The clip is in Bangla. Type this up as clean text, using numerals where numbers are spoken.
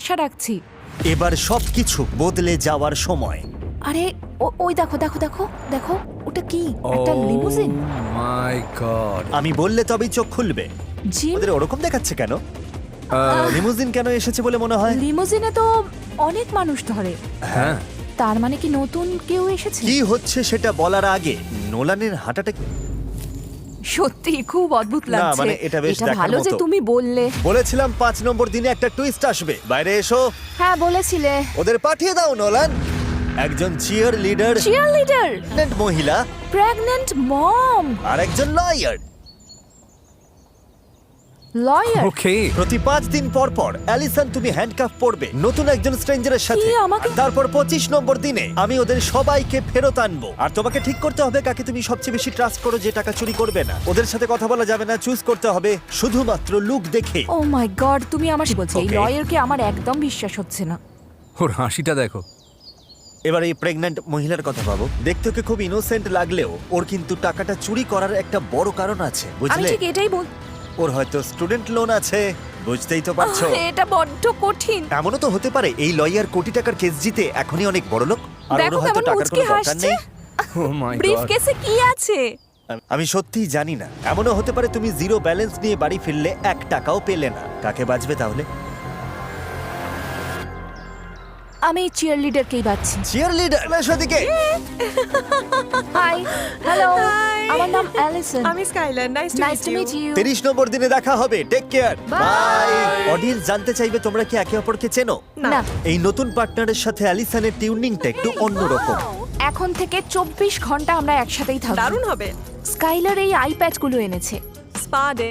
ভরসা রাখছি। এবার সবকিছু বদলে যাওয়ার সময়। আরে ওই দেখো দেখো দেখো দেখো, ওটা কি? একটা লিমুজিন। মাই গড। আমি বললে তবেই চোখ খুলবে। জিম, ওদের ওরকম দেখাচ্ছে কেন? লিমুজিন কেন এসেছে বলে মনে হয়? লিমুজিনে তো অনেক মানুষ ধরে। হ্যাঁ, তার মানে কি নতুন কেউ এসেছে? কি হচ্ছে সেটা বলার আগে নোলানের হাঁটাটা সত্যি খুব অদ্ভুত না, লাগছে। মানে এটা বেশ দেখার ভালো যে মতো। তুমি বললে। বলেছিলাম 5 নম্বর দিনে একটা টুইস্ট আসবে। বাইরে এসো, হ্যাঁ বলেছিলে। ওদের পাঠিয়ে দাও নোলান। একজন চিয়ার লিডার, চিয়ার লিডার, মহিলা প্রেগন্যান্ট মম, আর একজন লয়ার। লয়ার। ওকে। প্রতি 5 দিন পর পর অ্যালিসন তুমি হ্যান্ডকাফ পড়বে নতুন একজন স্ট্রেঞ্জারের সাথে। কি, আমাকে? আর তারপর 25 নম্বর দিনে আমি ওদের সবাইকে ফেরত আনবো। আর তোমাকে ঠিক করতে হবে কাকে তুমি সবচেয়ে বেশি ট্রাস্ট করো, যে টাকা চুরি করবে না। ওদের সাথে কথা বলা যাবে না, চুজ করতে হবে শুধুমাত্র লুক দেখে। ও মাই গড, তুমি আমার বলছো এই Okay. লয়ারকে আমার একদম বিশ্বাস হচ্ছে না। ওর হাসিটা দেখো। এবার এই প্রেগন্যান্ট মহিলার কথা ভাবো। দেখতে ওকে খুব ইনোসেন্ট লাগলেও ওর কিন্তু টাকাটা চুরি করার একটা বড় কারণ আছে, আমি বুঝলে? ঠিক এটাই বল। ওর হয়তো স্টুডেন্ট লোন আছে, বুঝতেই তো পারছো। এটা বড্ড কঠিন। এমনও তো হতে পারে এই লয়ার কোটি টাকার কেস জিতে এখনই অনেক বড় লোক, আর ওর দেখো হয়তো কেমন টাকার মুচকি কোনো দরকার হাসছে। নেই। ও মাই ব্রিফ গড। কেসে কি আছে? আমি সত্যিই জানি না। এমনও হতে পারে তুমি জিরো ব্যালেন্স নিয়ে বাড়ি ফিরলে 1 টাকাও পেলে না। কাকে বাঁচবে তাহলে? আমি চিয়ার লিডারকেই বাঁচছি। চিয়ার লিডার এদিকে। হাই, হ্যালো, আমার নাম অ্যালিসন। আমি Skylar, nice nice to meet you. 30 number দিনে দেখা হবে। Take care, Bye. Bye. Audience জানতে চাইবে তোমরা কি একে অপরকে চেনো? না, এই নতুন পার্টনারের সাথে অ্যালিসনের টিউনিংটা একটু অন্যরকম। এখন থেকে 24 ঘন্টা আমরা একসাথেই থাকবো। দারুণ হবে। স্কাইলার এই আইপ্যাড গুলো এনেছে। Spa day.